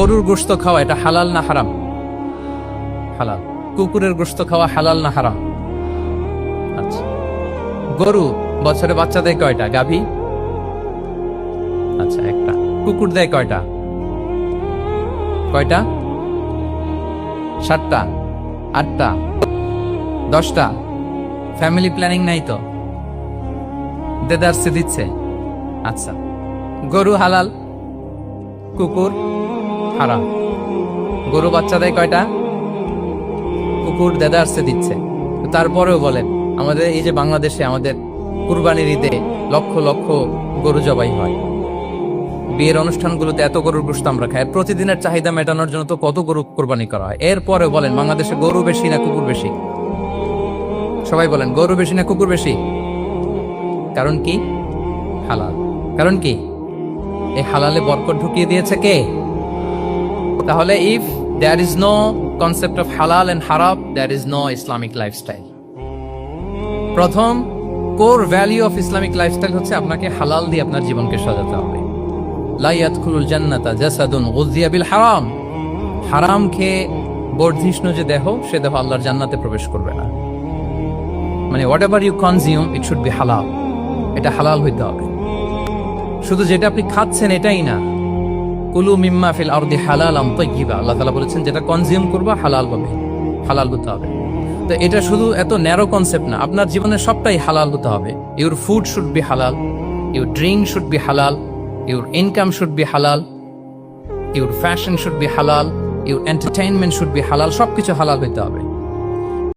গরুর গোশত খাওয়া এটা হালাল না হারাম? হালাল। কুকুরের গোশত খাওয়া হালাল না হারাম? আচ্ছা। গরু বছরে বাচ্চা দেয় কয়টা? গাভী? আচ্ছা, একটা। কুকুর দেয় কয়টা? কয়টা? 7টা, 8টা, 10টা? ফ্যামিলি প্ল্যানিং নাই তো? দেদারসে দিচ্ছে। আচ্ছা, গরু হালাল, কুকুর হারাম। গরু বাচ্চা দেয় কয়টা? কুকুর দেদারসে দিচ্ছে। তারপরেও বলেন, আমাদের এই যে বাংলাদেশে আমাদের কুরবানির ঈদে লক্ষ লক্ষ গরু জবাই হয়, বিয়ের অনুষ্ঠানগুলোতে এত গরুর গোশত আমরা খাই, প্রতিদিনের চাহিদা মেটানোর জন্য তো কত গরু কোরবানি করা হয়। এরপরে বলেন, বাংলাদেশে গরু বেশি না কুকুর বেশি? সবাই বলেন, গরু বেশি না কুকুর বেশি? কারণ কি? হালাল। কারণ কি? এই হালালে বরকত ঢুকিয়ে দিয়েছে কে? তাহলে if there is no concept of halal and haram, there is no Islamic lifestyle. প্রথম core value of Islamic lifestyle হচ্ছে আপনাকে হালাল দিয়ে আপনার জীবনকে সাজাতে হবে। লা ইয়াদখুলুল জান্নাতা জাসাদুন গুযিয়া বিল হারাম। হারাম খেয়ে বর্ধিষ্ণু যে দেহ, সে দেহ আল্লাহর জান্নাতে প্রবেশ করবে না। মানে whatever you consume, it should be হালাল। এটা হালাল হইতে হবে। শুধু যেটা আপনি খাচ্ছেন এটাই না, কুলু মিম্মা ফিল আরদি হালালাম তাইয়্যিবা, আল্লাহ তাআলা বলেছেন যেটা কনজিউম করবা হালাল হবে, হালাল হতে হবে। তো এটা শুধু এত ন্যারো কনসেপ্ট না, আপনার জীবনের সবটাই হালাল হতে হবে। ইউর ফুড শুড বি হালাল, ইউর ড্রিঙ্ক শুড বি হালাল, ইউর ইনকাম শুড বি হালাল, ইউর ফ্যাশন শুড বি হালাল, ইউর এন্টারটেইনমেন্ট শুড বি হালাল। সবকিছু হালাল হইতে হবে।